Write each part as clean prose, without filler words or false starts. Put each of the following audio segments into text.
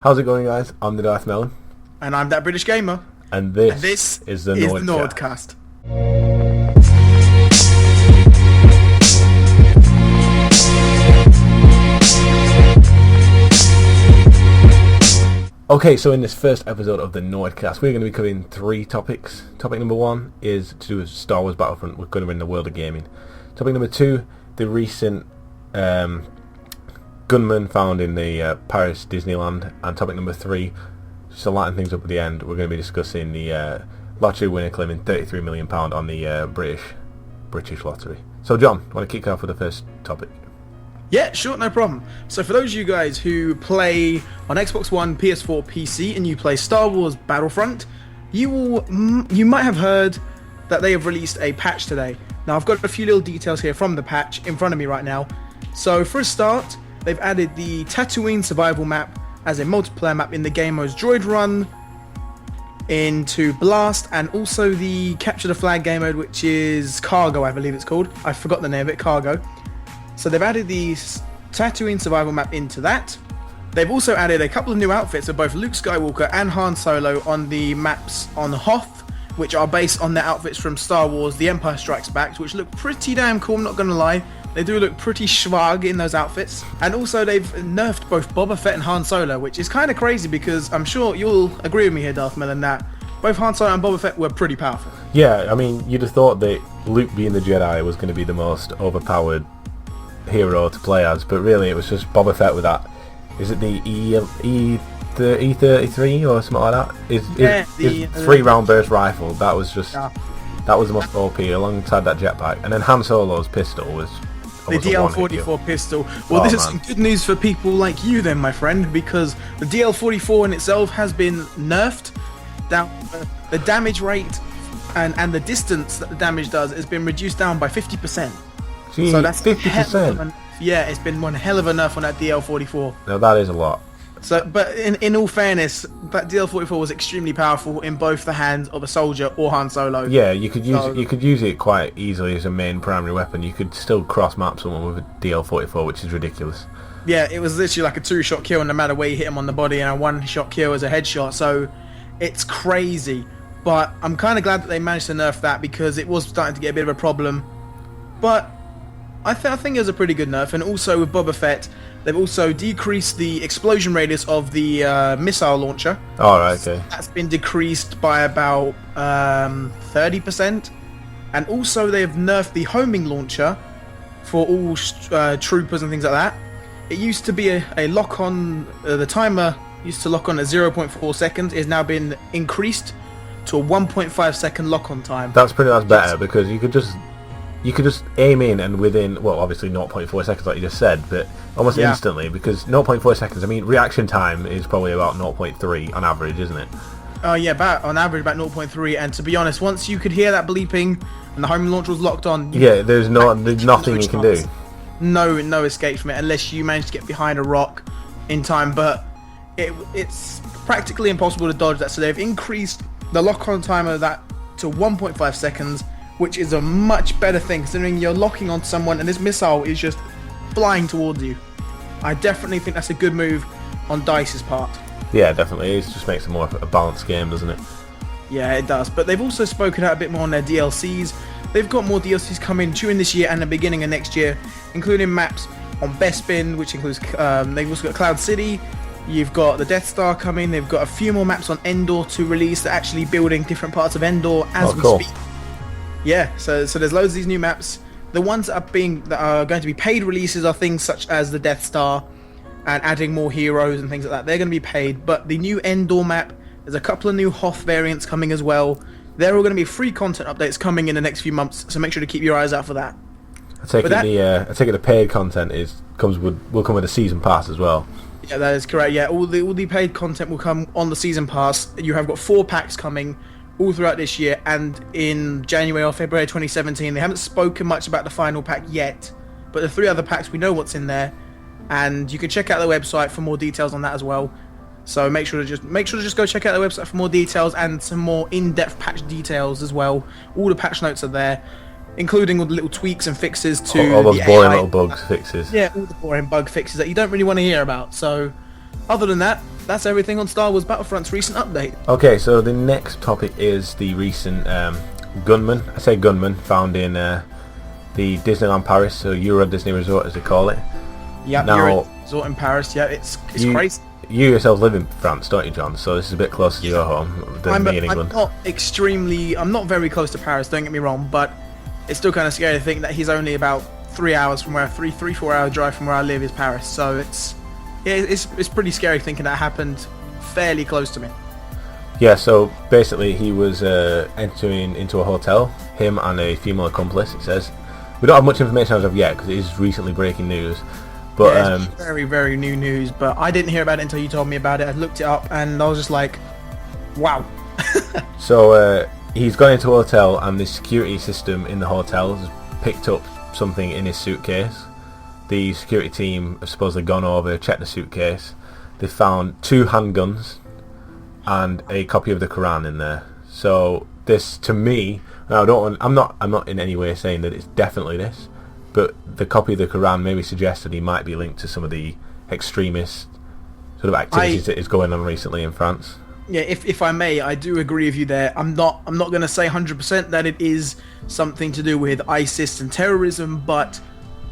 How's it going, guys? I'm the Darth Melon. And I'm that British gamer. And this is the NordCast. Okay, so in this first episode of the NordCast, we're going to be covering three topics. Topic number one is to do with Star Wars Battlefront. We're going to be in the world of gaming. Topic number two, the recent Gunman found in the Paris Disneyland. And topic number three, just to lighten things up at the end, we're going to be discussing the lottery winner claiming £33 million on the British lottery. So John, want to kick off with the first topic? Yeah, sure, no problem. So for those of you guys who play on Xbox One, PS4, PC, and you play Star Wars Battlefront, you might have heard that they have released a patch today. Now I've got a few little details here from the patch in front of me right now. So for a start, they've added the Tatooine survival map as a multiplayer map in the game modes Droid Run, into Blast, and also the Capture the Flag game mode, which is Cargo, I believe it's called. I forgot the name of it, Cargo. So they've added the Tatooine survival map into that. They've also added a couple of new outfits of both Luke Skywalker and Han Solo on the maps on Hoth, which are based on their outfits from Star Wars The Empire Strikes Back, which look pretty damn cool, I'm not going to lie. They do look pretty schwag in those outfits. And also they've nerfed both Boba Fett and Han Solo, which is kind of crazy because I'm sure you'll agree with me here, Darth Melon, that both Han Solo and Boba Fett were pretty powerful. Yeah, I mean, you'd have thought that Luke being the Jedi was going to be the most overpowered hero to play as, but really it was just Boba Fett with that. Is it the E33 or something like that? His 3-round burst rifle. That was just that was the most OP alongside that jetpack, and then Han Solo's pistol was the DL-44 pistol. Well, this is some good news for people like you then, my friend, because the DL-44 in itself has been nerfed down. The damage rate and the distance that the damage does has been reduced down by 50%. Gee, so that's 50%. Yeah, it's been one hell of a nerf on that DL-44. No, that is a lot. So, but in all fairness, that DL-44 was extremely powerful in both the hands of a soldier or Han Solo. Yeah, you could use it quite easily as a main primary weapon. You could still cross map someone with a DL-44, which is ridiculous. Yeah, it was literally like a 2-shot kill, no matter where you hit him on the body, and a 1-shot kill as a headshot. So it's crazy. But I'm kind of glad that they managed to nerf that because it was starting to get a bit of a problem. But I think it was a pretty good nerf. And also with Boba Fett, they've also decreased the explosion radius of the missile launcher. Alright, okay. That's been decreased by about 30%. And also they've nerfed the homing launcher for all troopers and things like that. It used to be a lock-on, the timer used to lock on at 0.4 seconds. It has now been increased to a 1.5 second lock-on time. That's pretty much better because you could just aim in and within, well, obviously 0.4 seconds like you just said, but almost instantly, because 0.4 seconds, I mean, reaction time is probably about 0.3 on average, isn't it? Yeah, on average about 0.3, and to be honest, once you could hear that bleeping and the home launch was locked on... Yeah, there's nothing you can do. No escape from it, unless you manage to get behind a rock in time, but it's practically impossible to dodge that, so they've increased the lock-on timer of that to 1.5 seconds, which is a much better thing, considering you're locking on someone and this missile is just flying towards you. I definitely think that's a good move on DICE's part. Yeah, definitely. It just makes it more of a balanced game, doesn't it? Yeah, it does. But they've also spoken out a bit more on their DLCs. They've got more DLCs coming during this year and the beginning of next year, including maps on Bespin, which includes, they've also got Cloud City. You've got the Death Star coming. They've got a few more maps on Endor to release. They're actually building different parts of Endor as we speak. Yeah, so there's loads of these new maps. The ones that are going to be paid releases are things such as the Death Star and adding more heroes and things like that. They're going to be paid, but the new Endor map, there's a couple of new Hoth variants coming as well. They're all going to be free content updates coming in the next few months, so make sure to keep your eyes out for that. I take it the paid content will come with a season pass as well. Yeah, that is correct. Yeah, all the paid content will come on the season pass. You have got 4 packs coming all throughout this year, and in January or February 2017. They haven't spoken much about the final pack yet, but the 3 other packs, we know what's in there, and you can check out the website for more details on that as well. So make sure to just go check out the website for more details and some more in-depth patch details as well. All the patch notes are there, including all the little tweaks and fixes to all those the boring AI little bug fixes. Yeah, all the boring bug fixes that you don't really want to hear about. So other than that, that's everything on Star Wars Battlefront's recent update. Okay, so the next topic is the recent gunman. I say gunman, found in the Disneyland Paris, so Euro Disney Resort as they call it. Yeah, now, Euro Resort in Paris. Yeah, it's crazy. You yourself live in France, don't you, John? So this is a bit closer to your home than me in England. I'm not very close to Paris, don't get me wrong, but it's still kind of scary to think that he's only about 3 hours from where 4 hour drive from where I live is Paris. So it's pretty scary thinking that happened fairly close to me. Yeah, so basically he was entering into a hotel, him and a female accomplice, it says. We don't have much information as of yet because it is recently breaking news. But yeah, it's very, very new news, but I didn't hear about it until you told me about it. I looked it up and I was just like, wow. So he's gone into a hotel and the security system in the hotel has picked up something in his suitcase. The security team have supposedly gone over, checked the suitcase. They found 2 handguns and a copy of the Quran in there. So this, to me, I'm not in any way saying that it's definitely this, but the copy of the Quran maybe suggests that he might be linked to some of the extremist sort of activities that is going on recently in France. Yeah, if I may, I do agree with you there. I'm not going to say 100% that it is something to do with ISIS and terrorism, but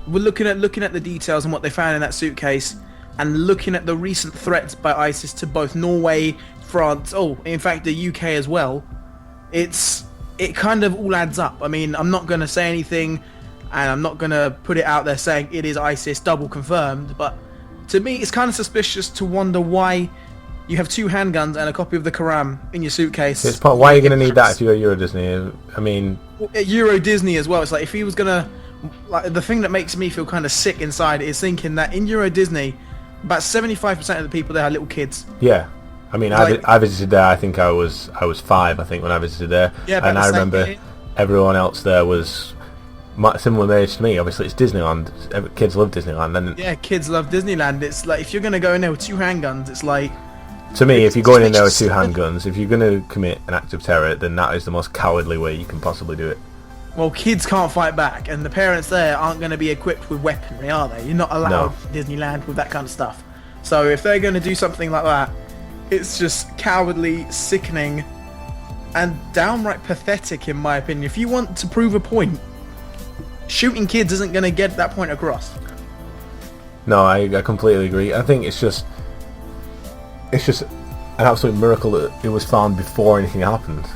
we're looking at the details and what they found in that suitcase, and looking at the recent threats by ISIS to both Norway, France, in fact the UK as well. It kind of all adds up. I mean, I'm not going to say anything, and I'm not going to put it out there saying it is ISIS double confirmed, but to me it's kind of suspicious to wonder why you have 2 handguns and a copy of the Quran in your suitcase. Why are you going to need that if you're at Euro Disney? I mean, at Euro Disney as well, it's like if he was going to... Like, the thing that makes me feel kind of sick inside is thinking that in Euro Disney, about 75% of the people there are little kids. Yeah. I mean, I visited there, I think I was 5, I think, when I visited there. Yeah, and I remember everyone else there was similar age to me. Obviously, it's Disneyland. Kids love Disneyland. And yeah, kids love Disneyland. It's like, if you're going to go in there with 2 handguns, it's like... To me, if you're going in there with 2 handguns, if you're going to commit an act of terror, then that is the most cowardly way you can possibly do it. Well, kids can't fight back, and the parents there aren't going to be equipped with weaponry, are they? You're not allowed Disneyland with that kind of stuff. So if they're going to do something like that, it's just cowardly, sickening, and downright pathetic, in my opinion. If you want to prove a point, shooting kids isn't going to get that point across. No, I completely agree. I think it's just an absolute miracle that it was found before anything happened.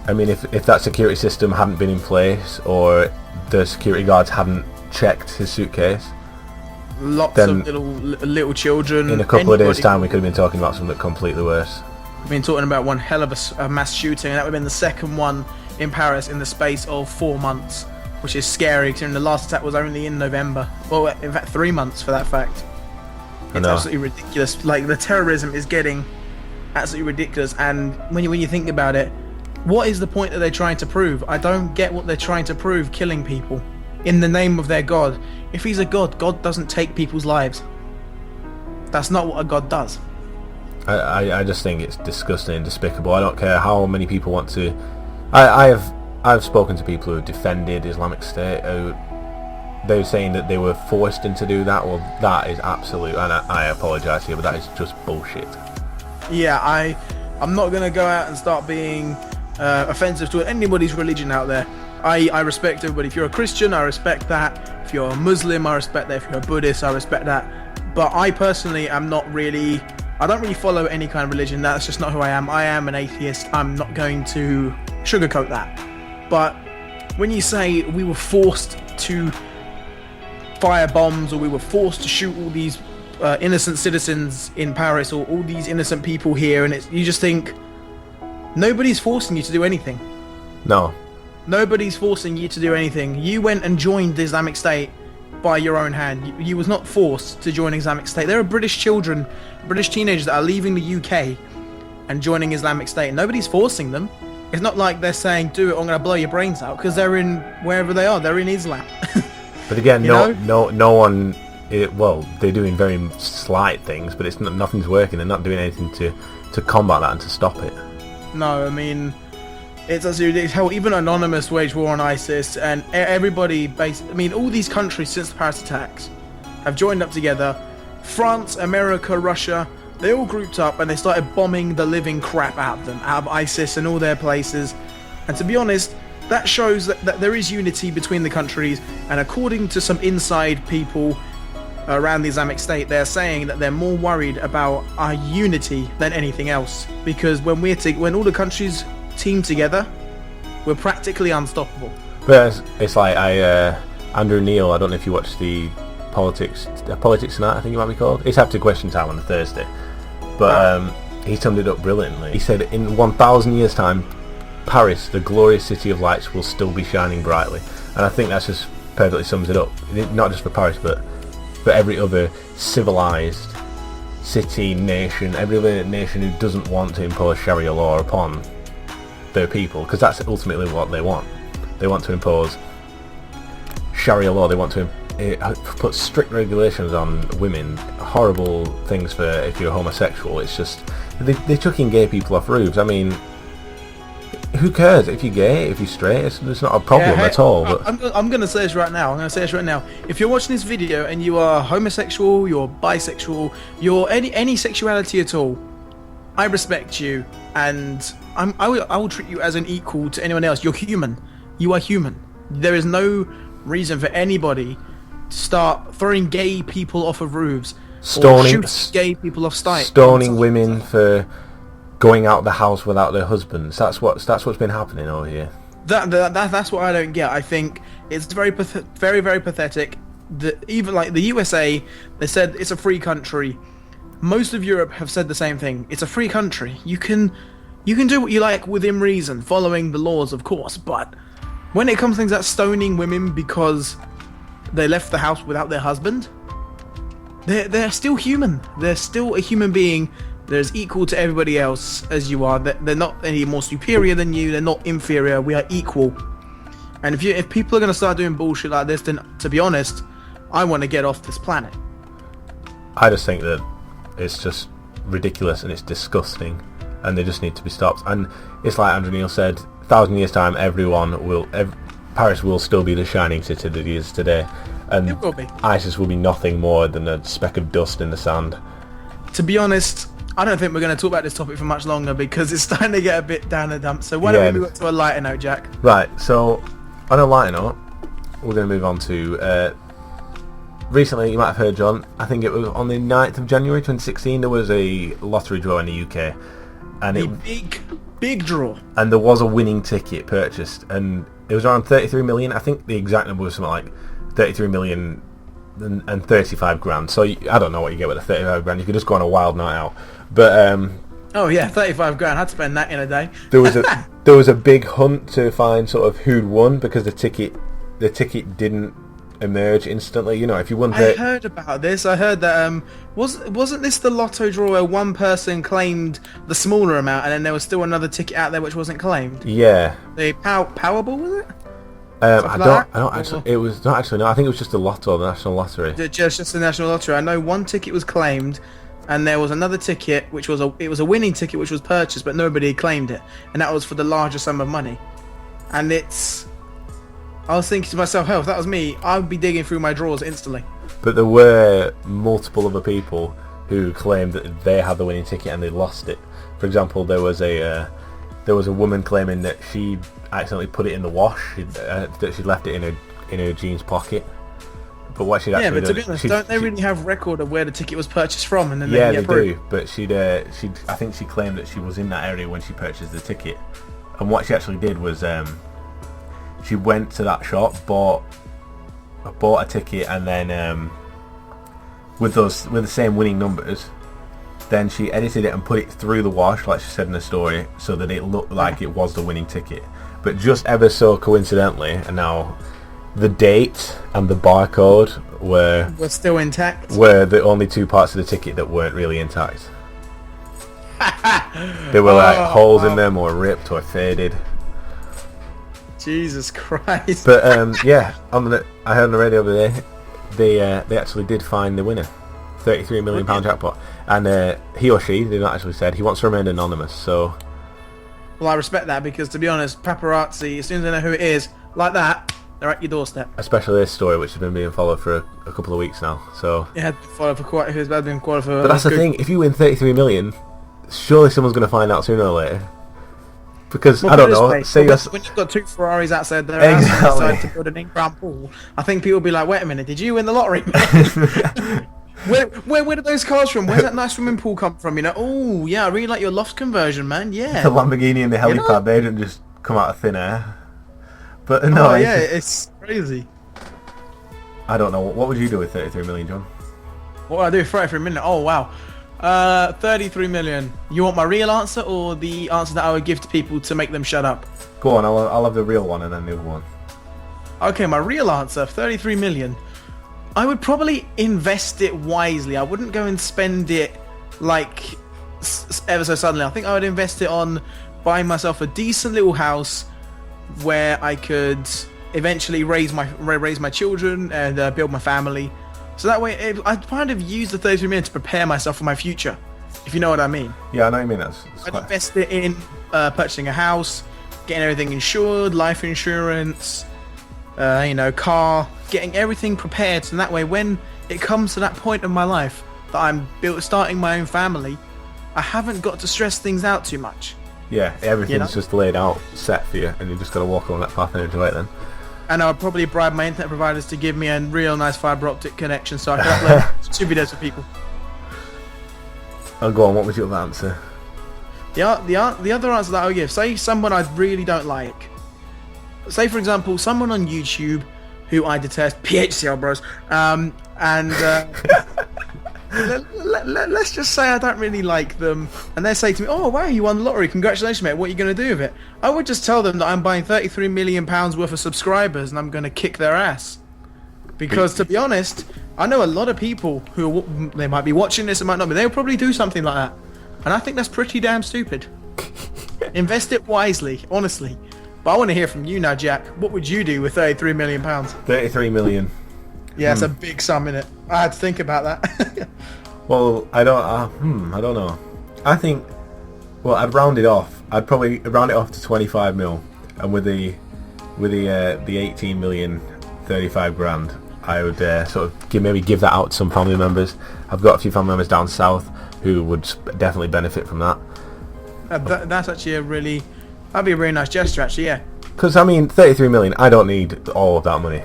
I mean, if that security system hadn't been in place, or the security guards hadn't checked his suitcase, lots of little children. In a couple of days' time, we could have been talking about something completely worse. We've been talking about one hell of a mass shooting, and that would have been the second one in Paris in the space of 4 months, which is scary, considering the last attack was only in November. Well, in fact, 3 months for that fact. It's absolutely ridiculous. Like, the terrorism is getting absolutely ridiculous, and when you think about it, what is the point that they're trying to prove? I don't get what they're trying to prove, killing people in the name of their god. If he's a god, God doesn't take people's lives. That's not what a god does. I just think it's disgusting and despicable. I don't care how many people want to... I've spoken to people who have defended Islamic State. They're saying that they were forced into do that. Well, that is absolute, and I apologise here, but that is just bullshit. Yeah, I'm not going to go out and start being offensive to anybody's religion out there. I respect everybody. If you're a Christian, I respect that. If you're a Muslim, I respect that. If you're a Buddhist, I respect that. But I personally am not really... I don't really follow any kind of religion. That's just not who I am. I am an atheist. I'm not going to sugarcoat that. But when you say we were forced to fire bombs, or we were forced to shoot all these innocent citizens in Paris, or all these innocent people here, and you just think, nobody's forcing you to do anything. No. Nobody's forcing you to do anything. You went and joined the Islamic State by your own hand. You was not forced to join Islamic State. There are British children, British teenagers that are leaving the UK and joining Islamic State. Nobody's forcing them. It's not like they're saying, do it, I'm going to blow your brains out, because they're in wherever they are. They're in Islam. But again, no one... well, they're doing very slight things, but it's nothing's working. They're not doing anything to combat that and to stop it. No, I mean, it's absolutely... Hell, even Anonymous waged war on ISIS, and everybody I mean, all these countries since the Paris attacks have joined up together, France, America, Russia, they all grouped up and they started bombing the living crap out of them, out of ISIS and all their places. And to be honest, that shows that there is unity between the countries, and according to some inside people around the Islamic State, they're saying that they're more worried about our unity than anything else, because when when all the countries team together, we're practically unstoppable. But it's like Andrew Neil, I don't know if you watched the Politics Tonight, I think it might be called. It's after Question Time on a Thursday. But he summed it up brilliantly. He said, in 1,000 years' time, Paris, the glorious city of lights, will still be shining brightly. And I think that just perfectly sums it up. Not just for Paris, but for every other civilized city, nation, every other nation who doesn't want to impose Sharia law upon their people, because that's ultimately what they want. They want to impose Sharia law. They want to put strict regulations on women, horrible things for if you're homosexual. It's just they're chucking gay people off roofs. I mean, who cares if you're gay, if you're straight? It's not a problem at all. But I'm going to say this right now. If you're watching this video and you are homosexual, you're bisexual, you're any sexuality at all, I respect you, and I will treat you as an equal to anyone else. You're human. You are human. There is no reason for anybody to start throwing gay people off of roofs, stoning gay people off sight, stoning women for going out the house without their husbands. That's what's been happening over here. That's what I don't get. I think it's very very pathetic. Even like the USA, they said it's a free country. Most of Europe have said the same thing. It's a free country. You can do what you like within reason, following the laws, of course. But when it comes to things like stoning women because they left the house without their husband, they're still human. They're still a human being. They're as equal to everybody else as you are. They're not any more superior than you. They're not inferior. We are equal. And if people are going to start doing bullshit like this, then to be honest, I want to get off this planet. I just think that it's just ridiculous and it's disgusting, and they just need to be stopped. And it's like Andrew Neil said, 1,000 years time, Paris will still be the shining city that it is today, and it will be. ISIS will be nothing more than a speck of dust in the sand. To be honest, I don't think we're going to talk about this topic for much longer because it's starting to get a bit down the dump. So why don't we move to a lighter note, Jack? Right, so on a lighter note, we're going to move on to recently, you might have heard, John, I think it was on the 9th of January 2016, there was a lottery draw in the UK. And a big draw. And there was a winning ticket purchased, and it was around 33 million. I think the exact number was something like 33 million and 35 grand. So I don't know what you get with a 35 grand. You could just go on a wild night out. But oh yeah, 35 grand. I'd spend that in a day. there was a big hunt to find sort of who'd won, because the ticket didn't emerge instantly. You know, if you won I heard about this. I heard that wasn't this the lotto draw where one person claimed the smaller amount and then there was still another ticket out there which wasn't claimed? Yeah. The Powerball, was it? I don't actually. It was not actually. No, I think it was just the lotto, the national lottery. Just the national lottery. I know one ticket was claimed, and there was another ticket which was a winning ticket which was purchased, but nobody claimed it, and that was for the larger sum of money. And I was thinking to myself, hell, if that was me, I would be digging through my drawers instantly. But there were multiple other people who claimed that they had the winning ticket and they lost it. For example, there was a woman claiming that she accidentally put it in the wash, that she'd left it in her jeans pocket. But what she'd actually but to be honest, don't they really have record of where the ticket was purchased from? And then they do. But I think she claimed that she was in that area when she purchased the ticket. And what she actually did was, she went to that shop, bought a ticket, and then with the same winning numbers, then she edited it and put it through the wash, like she said in the story, so that it looked like it was the winning ticket. But just ever so coincidentally, and now the date and the barcode were still intact. Were the only two parts of the ticket that weren't really intact. There were like holes in them, or ripped, or faded. Jesus Christ! But yeah, I heard on the radio the other day, they actually did find the winner, £33 million jackpot, and he or she, they not actually said, he wants to remain anonymous. So, well, I respect that, because to be honest, paparazzi, as soon as they know who it is, like that, They're at your doorstep. Especially this story, which has been being followed for a couple of weeks now. So. It had been followed for quite. It's been followed for. But that's the thing. If you win 33 million, surely someone's going to find out sooner or later. Because I don't know. Say when you've got 2 Ferraris outside there, exactly. and you decide to build an in-ground pool, I think people will be like, "Wait a minute, did you win the lottery?" Where did those cars from? Where's that nice swimming pool come from? You know, oh yeah, I really like your loft conversion, man. Yeah, the Lamborghini and the helipad, they didn't just come out of thin air. But no, it's crazy. I don't know. What would you do with 33 million, John? What would I do with 33 million? Oh wow, 33 million. You want my real answer or the answer that I would give to people to make them shut up? Go on, I'll have the real one and then the other one. Okay, my real answer, 33 million. I would probably invest it wisely. I wouldn't go and spend it like ever so suddenly. I think I would invest it on buying myself a decent little house where I could eventually raise my children and build my family. So that way, I'd kind of use the 33 million to prepare myself for my future, if you know what I mean. Yeah, I know what you mean. I'd invest it in purchasing a house, getting everything insured, life insurance, car, getting everything prepared, so that way when it comes to that point in my life that I'm starting my own family, I haven't got to stress things out too much. Yeah, everything's just laid out, set for you, and you just got to walk along that path and enjoy it then. And I would probably bribe my internet providers to give me a real nice fibre optic connection so I can upload 2 videos for people. Oh, go on, what was your other answer? The other answer that I would give, say someone I really don't like. Say, for example, someone on YouTube who I detest, PHCL bros, let's just say I don't really like them, and they say to me, "Oh wow, you won the lottery! Congratulations, mate! What are you going to do with it?" I would just tell them that I'm buying 33 million pounds worth of subscribers, and I'm going to kick their ass. Because to be honest, I know a lot of people who they might be watching this, it might not be. They'll probably do something like that, and I think that's pretty damn stupid. Invest it wisely, honestly. But I want to hear from you now, Jack. What would you do with 33 million pounds? 33 million. Yeah, it's a big sum, innit? I had to think about that. Well, I don't know. I think, I'd round it off. I'd probably round it off to 25 mil, and with the 18 million, 35 grand, I would sort of maybe give that out to some family members. I've got a few family members down south who would definitely benefit from that. That's actually that'd be a really nice gesture, actually, yeah. Because, 33 million, I don't need all of that money.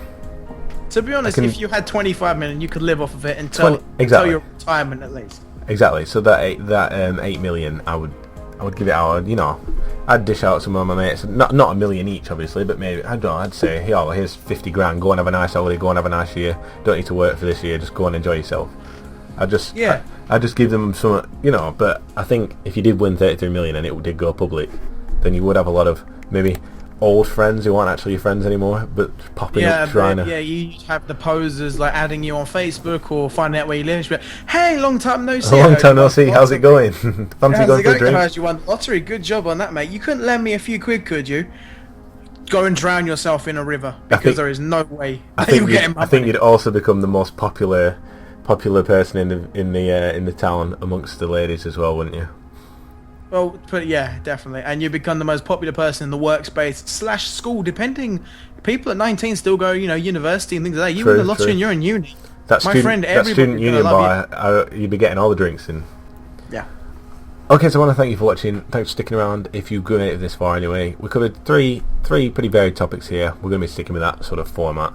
To be honest, if you had 25 million, you could live off of it until your retirement, at least. Exactly. So that 8 million, I would give it out. I'd dish out some of my mates, not a million each, obviously, but maybe I'd say, here's 50 grand. Go and have a nice holiday. Go and have a nice year. Don't need to work for this year. Just go and enjoy yourself. I'd just give them some, But I think if you did win 33 million and it did go public, then you would have a lot of maybe old friends who aren't actually your friends anymore, but popping up trying to... Yeah, you have the posers like adding you on Facebook or finding out where you live. But, hey, long time no see. Long time no see. How's it going? Fancy going for a drink? How's you won the lottery? Good job on that, mate. You couldn't lend me a few quid, could you? Go and drown yourself in a river because there is no way you're getting my money. I think you'd also become the most popular person in the town amongst the ladies as well, wouldn't you? Well, yeah, definitely. And you become the most popular person in the workspace / school, depending. People at 19 still go, university and things like that. You win the lottery and you're in uni. That student union bar, you'd be getting all the drinks in. Yeah. Okay, so I want to thank you for watching. Thanks for sticking around. If you've made it this far anyway, we covered three pretty varied topics here. We're going to be sticking with that sort of format.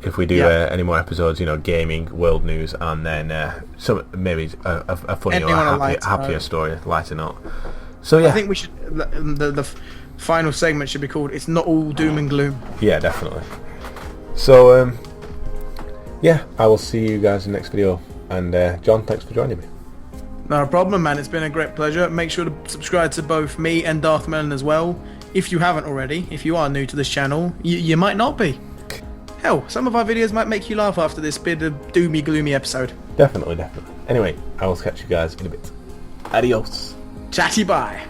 If we do any more episodes, gaming, world news, and then some maybe a funny or happier story, lighten up. So yeah, I think we should. The final segment should be called "It's Not All Doom and Gloom." Yeah, definitely. So I will see you guys in the next video. And John, thanks for joining me. No problem, man. It's been a great pleasure. Make sure to subscribe to both me and Darth Melon as well, if you haven't already. If you are new to this channel, you might not be. Hell, some of our videos might make you laugh after this bit of doomy gloomy episode. Definitely. Anyway, I will catch you guys in a bit. Adios. Chatty bye.